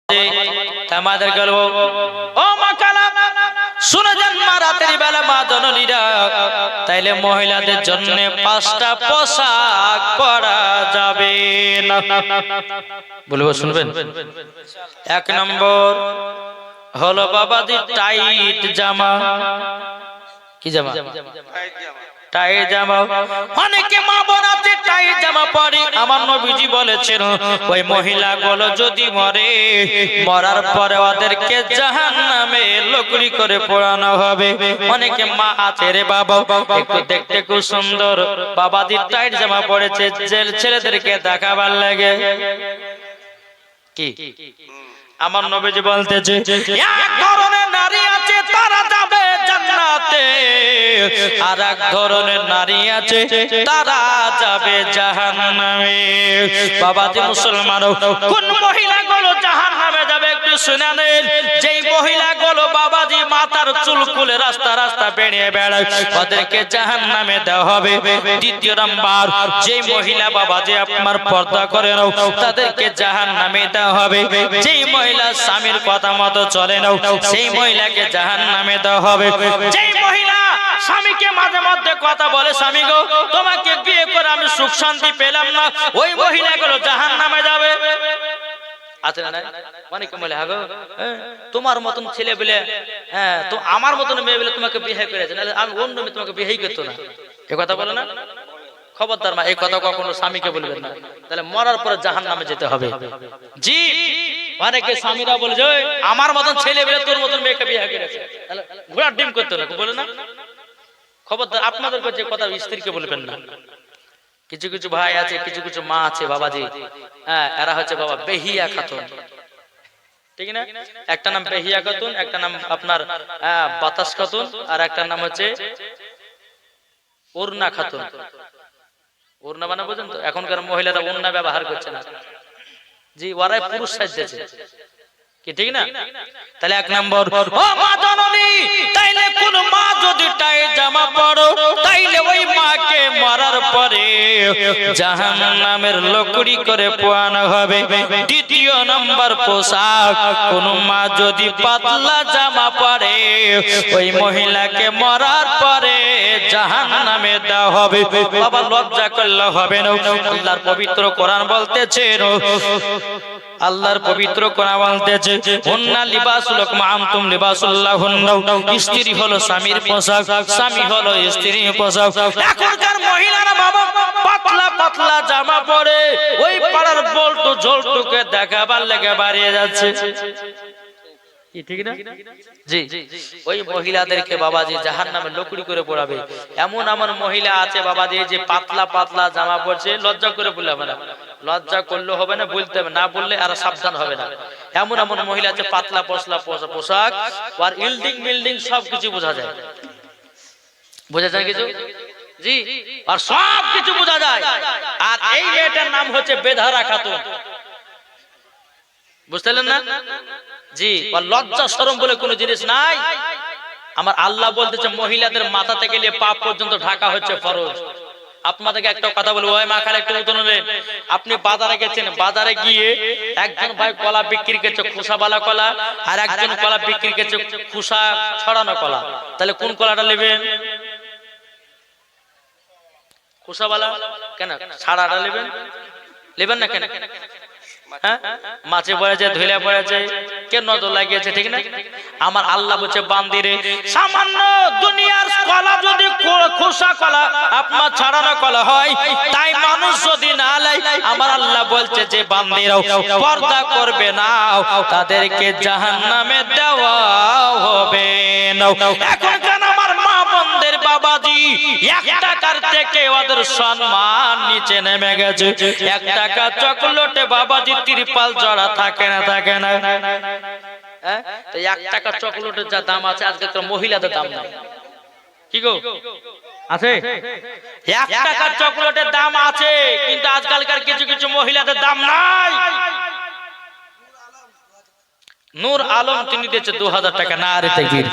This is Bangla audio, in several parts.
আমাদের গল্প ও মা কালা শুনে যান মা, রাতের বেলা মা জননীরা তাইলে মহিলাদের জন্য 5টা পোশাক পরা যাবে না। বলবো শুনবেন। 1 নম্বর হলো বাবাজি টাইট জামা। কি জামা? টাইট জামা। অনেকে মা বোনাতে টাইট জামা পরে। আমার নবীজি বলেছেন ওই মহিলাগুলো যদি মরে, মরার পরে ওদেরকে জাহান্নামে লকড়ি করে পোড়ানো হবে। অনেকে মা আছে রে বাবা, একটু দেখতে খুব সুন্দর, বাবাজি টাইট জামা পরেছে, ছেলেদেরকে দেখাবার লাগে। কি আমার নবীজি বলতেছে এক ধরনের নারী আছে তারা যাবে জান্নাতে, আর এক ধরনের নারী আছে তারা যাবে জাহান্নামে। বাবাজি মুসলমান, কোন মহিলাগুলো জাহান্নামে যাবে একটু শুনে নেন। যেই মহিলাগুলো বাবাজি মাথার চুল খুলে রাস্তা রাস্তা বেরিয়ে বেড়ায়, ওদেরকে জাহান্নামে দেওয়া হবে। 2 নাম্বার, যেই মহিলা বাবাজি আপনার পর্দা করে নাও, তাদেরকে জাহান্নামে দেওয়া হবে। যেই মহিলা স্বামীর কথা মতো চলে নাও, সেই মহিলাকে জাহান্নামে দেওয়া হবে। যেই মহিলা স্বামীকে মাঝে মধ্যে কথা বলে, স্বামী গো তোমাকে বিয়ে করে আমি সুখ শান্তি পেলাম না, ওই মহিলাগুলো জাহান্নামে যাবে। আছে না? অনেকে বলে হ্যাঁ গো, তোমার মতন ছেলে বলে, হ্যাঁ তো আমার মতন মেয়ে বলে তোমাকে বিয়ে করেছে, নাহলে আমি অন্য মেয়ে তোমাকে বিয়েই করতো না। এ কথা বলে না? খবরদার মা, এই কথা কখনো স্বামীকে বলবেন না, তাহলে মরার পরে জাহান্নামে যেতে হবে। জি, অনেকে স্বামীরা বলে যে আমার মতন ছেলে বলে তোর মতন মেয়েকে বিয়ে করেছে, তাহলে ঘোড়ার ডিম করতো না, বলে না? খবরদার, আপনাদের যে কথা স্ত্রীকে বলবেন না। কিছু কিছু ভাই আছে, কিছু কিছু মা আছে বাবাজি, হ্যাঁ এরা হচ্ছে বাবা বেহিয়া খাতুন, ঠিক না? একটা নাম বেহিয়া খাতুন, একটা নাম আপনার বাতাস খাতুন, আর একটা নাম হচ্ছে ওড়না খাতুন। ওড়না বানা বোঝেন তো? এখনকার মহিলারা ওড়না ব্যবহার করছে না। জি, ওরাই পুরুষ সাজছে, কি ঠিক না? তাহলে 1 নম্বর, ও মা জননী, তাইলে কোন মা যদি টাইট জামা পরো, তাইলে ওই মাকে মরার পরে জাহান্নামের লকড়ি করে পোড়ানো হবে। 2 নম্বর পোশাক, কোন মা যদি পাতলা জামা পরে, ওই মহিলাকে মরার পরে জাহান্নামে দেওয়া হবে। বাবা লজ্জা করলে হবে না। আল্লাহর পবিত্র কোরআন বলতেছে, আল্লাহর পবিত্র কোরআন বলতেছে হুন্না লিবাসুল লাকুম আনতুম লিবাসুল লাহুন্না, স্ত্রী হলো স্বামীর পোশাক, স্বামী হলো স্ত্রীর পোশাক। এখনকার মহিলারা বাবা পাতলা পাতলা জামা পরে ওই পাড়ার বল্টু ঝোলটুকে দেখাবার লেগে বাড়িয়ে যাচ্ছে, ঠিক না? জি, ওই মহিলাদেরকে বাবাজি জাহান্নামে লকড়ি করে পোড়াবে। এমন এমন মহিলা আছে বাবাজি যে পাতলা পাতলা জামা পরছে, লজ্জা করে বলে হবে না, লজ্জা করলে হবে না, বলতে হবে না, বললে আর সাবধান হবে না। এমন এমন মহিলা আছে পাতলা পশলা পোশাক, আর ইল্ডিং বিল্ডিং সবকিছু বোঝা যায়, বোঝা যায় কিছু? জি, আর সব কিছু বোঝা যায়। আর এই মেয়েটার নাম হচ্ছে বেধারা খাতুন, বুঝতে পারলেন না? জি, লজ্জা শরম বলে কোনো জিনিস নাই। আমার আল্লাহ বলতেছে মহিলাদের মাথা থেকে নিয়ে পা পর্যন্ত ঢাকা হচ্ছে ফরজ। আপনাদেরকে একটা কথা বলবো, ওই মা খালা একটু উদাহরণ নেন। আপনি বাজারে গেছেন, বাজারে গিয়ে একজন ভাই কলা বিক্রি করছে খোসাওয়ালা কলা, আর একজন কলা বিক্রি করছে খোসা ছড়ানো কলা, তাহলে কোন কলাটা নেবেন? খোসাওয়ালা। কেন? ছাড়াটা নেবেন? নেবেন না কেন? হ্যাঁ, মাছে পড়েছে, ধুলে পড়েছে, কে নজর লাগিয়েছে, ঠিক না? আমার আল্লাহ বলছে বান্দিরে, সামান্য দুনিয়ার কলা যদি খোসা কলা আপনার ছাড়ানো কলা হয়, তাই মানুষ যদি না লাই, আমার আল্লাহ বলছে যে বান্দিরাও পর্দা করবে না, তাদেরকে জাহান্নামে দেওয়া হবে না। এখন কেন আমার মা বোনদের বাবাজি 1 টাকার থেকে ওদের সম্মান নিচে নেমে গেছে। 1 টাকা চকলেটে বাবাজি 3 জোড়া থাকে না, থাকে না? তো 1 টাকা চকলেটের যা দাম আছে, আজকে তো মহিলাদের দাম নাই, কি গো আছে? 1 টাকার চকলেটের দাম আছে, কিন্তু আজকালকার কিছু কিছু মহিলাদের দাম নাই। নূর আলম তিনি দিয়েছে 2000 টাকা, নারে তাকবীর,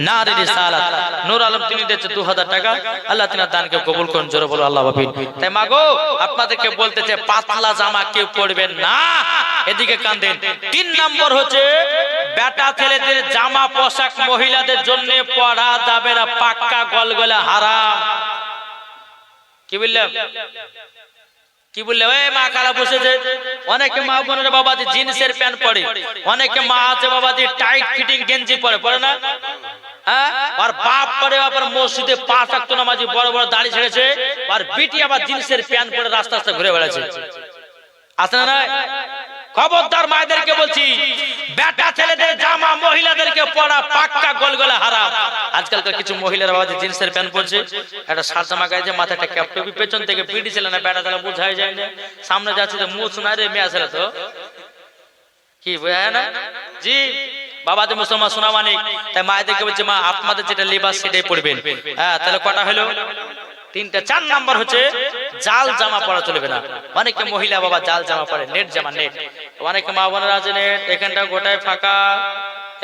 নারে রিসালাত। নূর আলম তিনি দিয়েছে 2000 টাকা। আল্লাহ তিনার দানকে কবুল করুন, জোরে বলো আল্লাহ আমিন। তাই মাগো আপনাদেরকে বলতেছে পাতলা জামা কেউ পরবেন না, এদিকে কাঁদেন। 3 নম্বর হচ্ছে বেটা ছেলেদের জামা পোশাক মহিলাদের জন্য পরা যাবে না, পাক্কা গলগলা হারাম। কি বললাম? কি বললে? ওই মা কালা বসেছে, অনেকে মা বোনেরা বাবাজি জিন্সের প্যান্ট পরে, অনেকে মা আছে বাবাজি টাইট ফিটিং গেঞ্জি পরে, পরে না? হ্যাঁ, আর বাপ পরে আবার মসজিদে 5 ওয়াক্ত নামাজি বড় বড় দাড়ি ছেড়েছে, আর বিটি আবার জিন্সের প্যান্ট পরে রাস্তা রাস্তা ঘুরে বেড়াচ্ছে। আছে না? খবরদার মায়েদেরকে বলছি, বেটা ছেলেদের জামা মহিলাদেরকে পরা পাক্কা গলগলা হারাম। আজকালকার কিছু মহিলারা বাবাজি জিন্সের প্যান্ট পরছে, একটা শার্ট জামা গায়ে, মাথায় একটা ক্যাপ টুপি, পেছন থেকে বিটি ছেলে না বেটা ছেলে বোঝাই যায় না, সামনে যাচ্ছে তো মুখ শোনা রে মেয়ে ছেলে তো কি বোঝায় না জি। বাবাজি মুসলমান শোনা মানে, তাই মায়েদেরকে বলছে মা আপনাদের যেটা লিবাস সেটাই পরবেন। হ্যাঁ, তাহলে কটা হলো? 3টা। 4 নম্বর হচ্ছে জাল জামা পরা চলবে না। অনেকে মহিলা বাবা জাল জামা পরে, নেট জামা, নেট। অনেকে মা বোনেরা আছে নেট, এখানটা গোটায় ফাঁকা,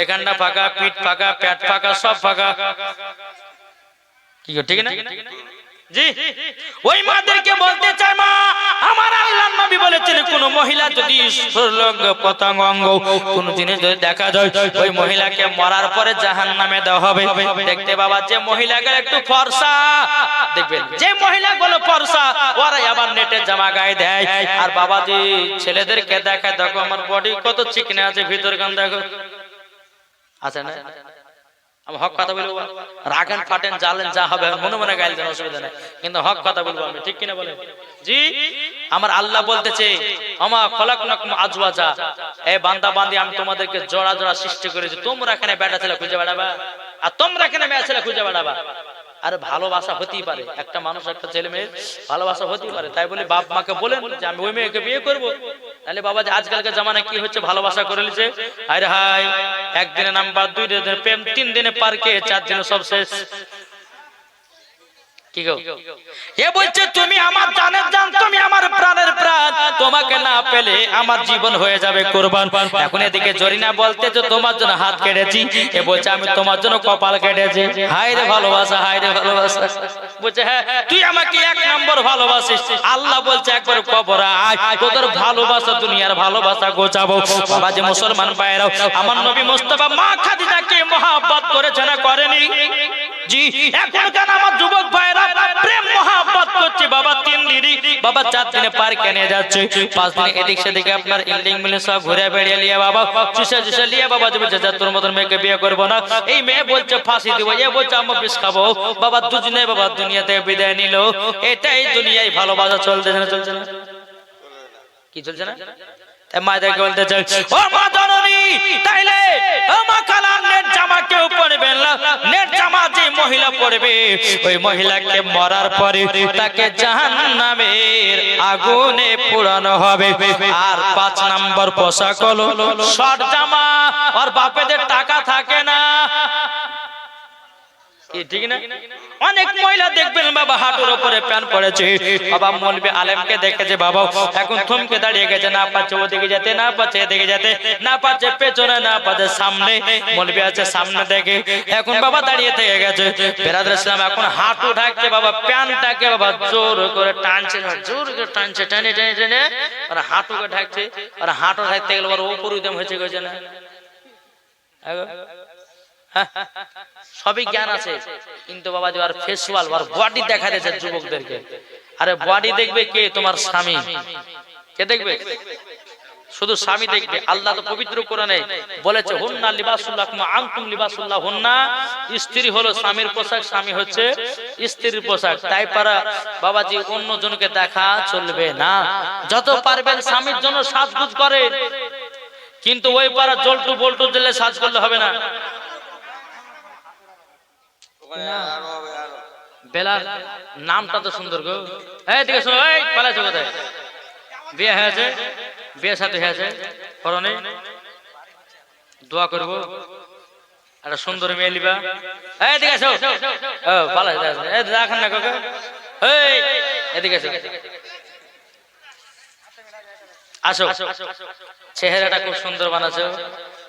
এখানটা ফাঁকা, পিঠ ফাঁকা, পেট ফাঁকা, সব ফাঁকা। কি ঠিক না জি? ওই মাদেরকে বলতে চাই মা, আমার আল্লাহর নবী বলেছেন কোন মহিলা যদি সুরলঙ্গ পতঙ্গ কোন জিনিস যদি দেখা যায়, ওই মহিলাকে মরার পরে জাহান্নামে দেওয়া হবে। দেখতে বাবা, যে মহিলাগুলো একটু ফর্সা দেখবেন, যে মহিলাগুলো ফর্সা ওরাই আবার নেটের জামা গায়ে দেয়, আর বাবাজি ছেলেদেরকে দেখায় দেখো আমার বডি কত চিকনে আছে, ভিতর গান দেখো আছে না। আমি হক কথা বলবো, রাগেন ফাটেন জ্বালেন যা হবে মনে মনে গাইল দেন, অসুবিধা নেই, কিন্তু হক কথা বলবো আমি, ঠিক কিনা বলেন জি? আমার আল্লাহ বলতেছে আমা খলাকনাকুম আজওয়াজা, এই বান্দা বান্দি আমি তোমাদেরকে জোড়া জোড়া সৃষ্টি করেছি, তোমরা এখানে বেটা ছেলে খুঁজে বেড়াবা আর তোমরা এখানে মেয়ে ছেলে খুঁজে বেড়াবা। আরে ভালোবাসা হতেই পারে, একটা মানুষ একটা ছেলে মেয়ে ভালোবাসা হতেই পারে, তাই বলে বাপ মাকে বলেন যে আমি ওই মেয়েকে বিয়ে করবো। তাহলে বাবা যে আজকালকার জামানায় কি হচ্ছে, ভালোবাসা করে নিছে, আরে হাই একদিনের নাম্বার, 2 দিনের প্রেম, 3 দিনে পার্কে, 4 দিনে সব শেষ। কি গো এ বলছে তুমি আমার জানের জান, তুমি আমার প্রাণের প্রাণ, তোমাকে না পেলে আমার জীবন হয়ে যাবে কুরবান। এখন এদিকে জরিনা বলতে যে তোমার জন্য হাত কেটেছি, এ বলছে আমি তোমার জন্য কপাল কেটেছি। হায় রে ভালোবাসা, হায় রে ভালোবাসা। বলছে হ্যাঁ তুই আমাকে 1 নম্বর ভালোবাসিস। আল্লাহ বলছে একবার কবর আয়, তোদের ভালোবাসা দুনিয়ার ভালোবাসা গোছাবো। বাবা যে মুসলমান ভাইরাও, আমার নবী মুস্তাফা মা খাদিজাকে মহব্বত করেছে না করেনি জি? এখন কেন আমার যুবক ভাইরা প্রেম মহব্বত করছে বাবা, 3 দিনই বাবা 4 দিনে পার্কে নিয়ে যাচ্ছে, 5 দিনে এদিক সেদিকে আপনার ইল্ডিং মিলে সব ঘুরে বেড়িয়ে লিয়ে বাবা চুষে চুষে লিয়ে বাবা যে বলছে তোর মতন মেয়েকে বিয়ে করবো না, এই মেয়ে বলছে ফাঁসি দিব, এ বলছে আমি বিষ খাবো, বাবা দুজনে বাবা দুনিয়াতে বিদায় নিল। এটাই দুনিয়ায় ভালোবাসা চলছে না, চলছে না? কি চলছে না? মায়েদেরকে বলতে চাই ও মা জননী, তাইলে ও মা কালা নেট জামা কেউ পরবেন না, নেট জামা যে মহিলা পরবে ওই মহিলাকে মরার পরে তাকে জাহান্নামের আগুনে পোড়ানো হবে। আর 5 নম্বর পোশাক হলো শর্ট জামা, আর বাপেদের টাকা থাকে না, ঠিক না? অনেক মহিলা দেখবেন বাবা হাঁটুর উপরে প্যান্ট পরেছে, বাবা মৌলবি আলেমকে দেখেছে বাবা এখন থমকে দাঁড়িয়ে গেছে, না পাচ্ছে ওদিকে যেতে, না পাচ্ছে এদিকে যেতে, না পাচ্ছে পেছনে, না পাচ্ছে সামনে, মৌলবি আছে সামনে দেখে এখন বাবা দাঁড়িয়ে থেকে গেছে। বেরাদর ইসলাম এখন হাঁটু ঢাকছে বাবা, প্যান্টটাকে বাবা জোর করে টানছে, জোর করে টানছে, টেনে টেনে টেনে আর হাঁটুকে ঢাকছে, আর হাঁটু ঢাকতে গেলে ওর উপর উদ্যম হয়েছে গেছে না, সবই জ্ঞান আছে, কিন্তু বাবা যে আর ফেসওয়াল আর বডি দেখা দিয়েছে যুবকদেরকে। আরে বডি দেখবে কে? তোমার স্বামী। কে দেখবে? শুধু স্বামী দেখবে। আল্লাহ তো পবিত্র কোরআনে বলেছে হুন্না লিবাসুল্লাহ কুম আনতুম লিবাসুল্লাহ হুন্না, স্ত্রী হলো স্বামীর পোশাক, স্বামী হচ্ছে স্ত্রীর পোশাক। তাই পারা বাবাজি অন্য জনকে দেখা চলবে না, যত পারবেন স্বামীর জন্য সাজগুজ করে, কিন্তু ওই পারা জলটু বল্টু দিলে সাজ করলে হবে না। বেলাল নামটা তো সুন্দর গো, এই দিকে শোনো, এই পালাইছো কোথায়? বিয়ে হয়েছে, বিয়ে সাথে হয়েছে, করনে দোয়া করবো, একটা সুন্দর মেয়ে লিবা, এই দিকে এসো, ও পালাই এই দেখেন না কাকা, এই এদিকে এসো, আসো, চেহারাটা খুব সুন্দর বানাছো,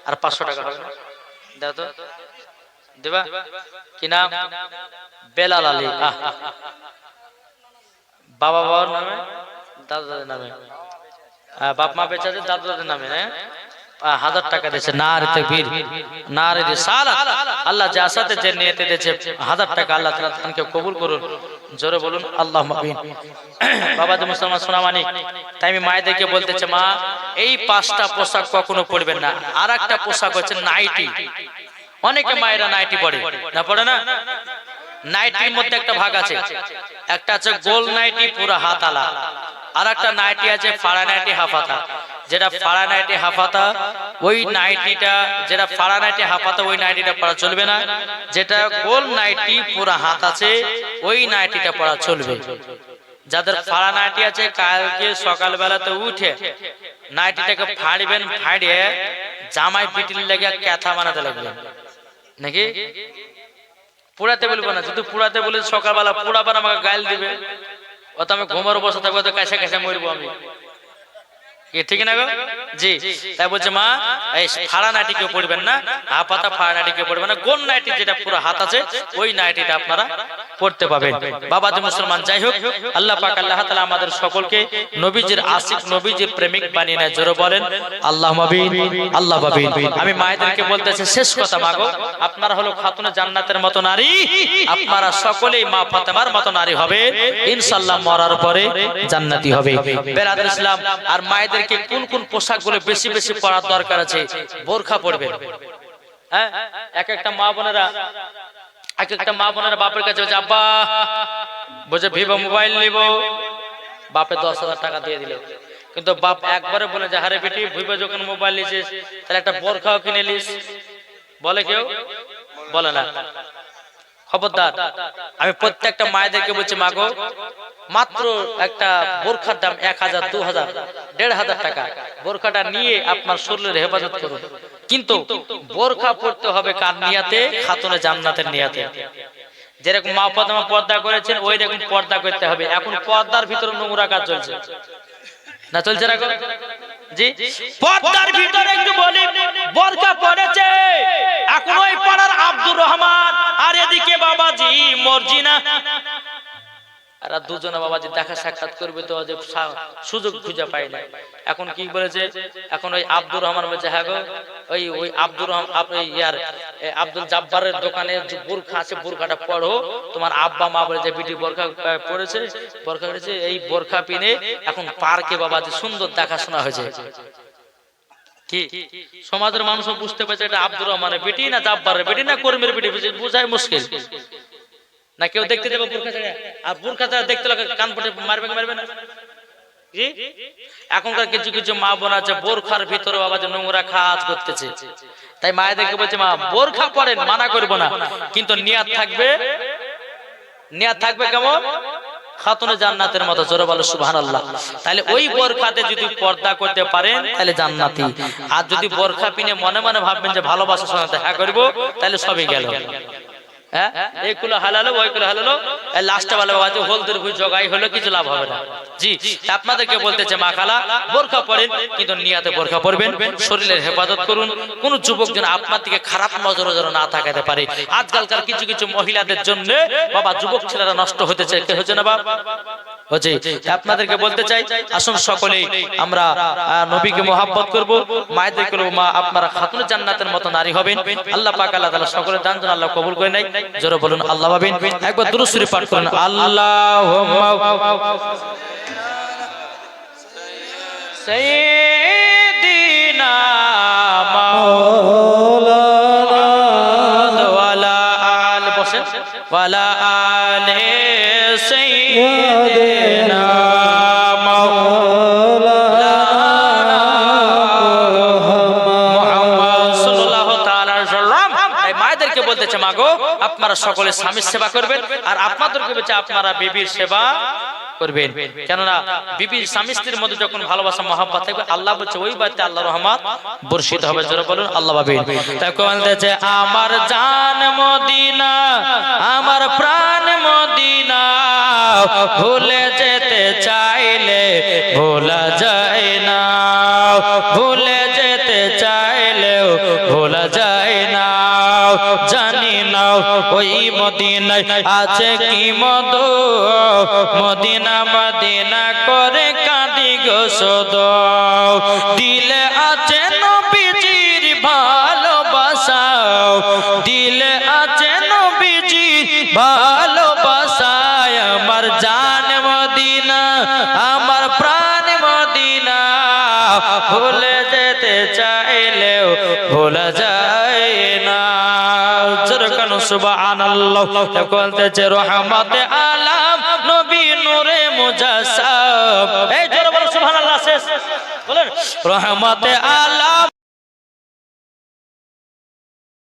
আর 500 টাকা হবে, দাও তো, দেবা কি নাম? বেলাল আলী। বাবা বাবার নামে, দাদা দাদের নামে, বাপ মা বেঁচে আছে দাদু দাদের নামে, হ্যাঁ 1000 টাকা দিয়েছে। নারে তাকবীর, নারে রিসালাত। আল্লাহ যে আশাতে যে নিয়তে দিয়েছে 1000 টাকা, আল্লাহ তাআলা তাকে কবুল করুন। জোরে বলুন আল্লাহুম্মা আমিন। বাবাজি মুসলমান সোনামানি, তাই আমি মায়েদেরকে বলতেছে, মা এই 5টা পোশাক কখনো পরবেন না। আর একটা পোশাক হচ্ছে নাইটি। অনেকে মায়েরা নাইটি পরে না, পরে না? নাইটির মধ্যে একটা ভাগ আছে, একটা আছে গোল নাইটি পুরো হাতালা, আর একটা নাইটি আছে ফাড়া নাইটি হাফাতা। যেটা ফাড়া নাইটি হাফাতা ওই নাইটিটা, যেটা ফাড়া নাইটি হাফাতা ওই নাইটিটা পরা চলবে না। যেটা গোল নাইটি পুরো হাত আছে ওই নাইটিটা পরা চলবে। যাদের ফাড়া নাইটি আছে কালকে সকালবেলাতে উঠে নাইটিটাকে ফাড়বেন, ফাড়িয়ে জামাই পিটির লেগে ক্যাথা বানাতে লাগবেন নাকি? পুরাতে বলবো না, যদি পুরাতে বলে সকালবেলা পুরাবার আমাকে গাইল দিবে, অত আমি ঘুমার বসে থাকবো, তো কাছে কাছে মরবো আমি, ঠিক না গো? জি, তাই বলছে মা এই ফাড়া নাইটি কেউ পড়বেন না, হাফাতা ফাড়া নাইটি কেউ পড়বেন না। কোন নাইটি যেটা পুরো হাত আছে ওই নাইটিটা আপনারা পড়তে পাবেন। বাবাজি মুসলমান, যাই হোক, আল্লাহ পাক আল্লাহ তাআলা আমাদের সকলকে নবীজির আশিক, নবীজির প্রেমিক বানিয়ে নেয়। জোরে বলেন আল্লাহুম্মা আমিন, আল্লাহুম্মা আমিন। আমি মায়েদেরকে বলতেছি শেষ কথা, মাগো আপনারা হলো খাতুনে জান্নাতের মতো নারী, আপনারা সকলেই মা ফাতেমার মতো নারী হবে ইনশাআল্লাহ, মরার পরে জান্নাতি হবে। বেরাদর ইসলাম, আর মায়েদের কোন কোন পোশাকগুলো বেশি বেশি পরার দরকার আছে? বোরখা পরবেন। হ্যাঁ, এক একটা মা বোনেরা বাপের কাছে বলছে, আব্বা বলছে ভিভো মোবাইল নিব, বাপে 10,000 টাকা দিয়ে দিল, কিন্তু বাপ একবারে বলে যে হারে বেটি ভিভো যখন মোবাইল নিছিস তাহলে একটা বোরখাও কিনে নিস, বলে কেউ? বলে না। খবরদার, আমি প্রত্যেকটা মায়েদেরকে বলছি, মাগো মাত্র একটা বোরখার দাম 1000, 2000, 1500 টাকা। বোরখাটা নিয়ে আপনার শরীরের হেফাজত করুন, কিন্তু বোরখা পড়তে হবে কার নিয়াতে? খাতুনে জান্নাতের নিয়াতে। যেরকম মা ফাতেমা পর্দা করেছেন ওই রকম পর্দা করতে হবে। এখন পর্দার ভিতরে নোংরা কাজ চলছে না, চলছে না? জি, পর্দার ভিতরে একটু বলি, বোরখা পড়েছে এখন ওই পাড়ার আব্দুর রহমান, আর এদিকে বাবাজি মর্জিনা, আর দুজনে বাবাজি দেখা সাক্ষাৎ করবে তো যে সুযোগ খুঁজে পায় না। এখন কি বলেছে? এখন ওই আব্দুর রহমান বলছে, হ্যাঁ গো ওই আব্দুর রহমান আব্দুল জাব্বারের দোকানে যে বোরখা আছে বোরখাটা পড়ো, তোমার আব্বা মা বলে যে বিটি বোরখা পড়েছে, বোরখা পড়েছে, এই বোরখা পিনে এখন পার্কে বাবাজি সুন্দর দেখাশোনা হয়েছে। কি সমাজের মানুষও বুঝতে পারছে এটা আব্দুর রহমানের বেটি না জাব্বারের বেটি না কর্মীর বেটি, বুঝাই মুশকিল না। কেউ দেখতে যাবে বোরখা ছাড়া, আর বোরখা ছাড়া দেখতে লাগে কান পটে মারবে না। এখনকার কিছু কিছু মা বোন আছে বোরখার ভিতরে বাবা যে নোংরা কাজ করতেছে, তাই মায়েদেরকে বলছে, মা বোরখা পরেন, মানা করবো না, কিন্তু নিয়াত থাকবে কেমন? খাতুনে জান্নাতের মতো। জোরে বলো সুবহানাল্লাহ। তাহলে ওই বোরখাতে যদি পর্দা করতে পারেন তাহলে জান্নাতি, আর যদি বোরখা পিনে মনে মনে ভাববেন যে ভালোবাসার সঙ্গে দেখা করবো, তাহলে সবই গেল। এইগুলো হালালো ওইগুলো হালালো, লাস্টে ভালো বাজে হলদের ভুই জগাই হলো, কিছু লাভ হবে না। জি, আপনাদেরকে বলতেছে মা খালা বোরখা পরেন, কিন্তু নিয়াতে বোরখা পরবেন, শরীরের হেফাজত করুন। কোন যুবক যেন আপনার দিকে খারাপ নজরে যেন না থাকাতে পারে। আজকালকার কিছু কিছু মহিলাদের জন্য বাবা যুবক ছেলেরা নষ্ট হতেছে, কে হচ্ছে না বাবা? আপনাদেরকে বলতে চাই, আসুন সকলেই আমরা নবীকে মহব্বত করব, মায়েদেরকে বলবো, মা আপনারা খাতুনে জান্নাতের মতো নারী হবেন। আল্লাহ পাক আল্লাহ তাআলা সকলের দান যেন আল্লাহ কবুল করে নেয়। জোরে বলুন আল্লাহ পাবেন। একবার দুরূদ শরীফ পাঠ করুন, আল্লাহুম্মা সাইয়্যিদিনা মাওলানা ওয়ালা আল বসেন ওয়ালা আলে সাইয়্যিদিনা মাওলানা মুহাম্মদ সাল্লাল্লাহু তাআলা সাল্লাম। এই মায়েদেরকে বলতেছে, মাগো আপনারা সকলে স্বামীর সেবা করবেন, আর আপনাদেরকে বলছে আপনারা বিবির সেবা করবেন। কেননা বিবির স্বামী স্ত্রীর মধ্যে যখন ভালোবাসা মহব্বত থাকবে, আল্লাহ বলছে ওই বাড়িতে আল্লাহর রহমত বর্ষিত হবে। জোরে বলুন আল্লাহ পাবেন। তাই বলতেছে, আমার জান মদিনা, আমার প্রাণ মদিনা, ভুলে যেতে চাইলে ভোলা যায় না, ভুলে যেতে চাইলেও ভোলা যায় না। জানি না ওই মদিনায় আছে কি মধু, মদিনা মদিনা করে কাঁদি গো ওষুধ দিলে আছে নবীজির ভালোবাসা দিলে আছে নবীজির ভালোবাসা আমার জান মদিনা আমার প্রাণ মদিনা ভুলে যেতে চাইলেও ভোলা যায় না জোরকান সুবহানাল্লাহ বলতেছে রহমতে আলম নবী নূরে মুজাসসাম এই জোরে বলো সুবহানাল্লাহ শেষ বলেন রহমতে আলম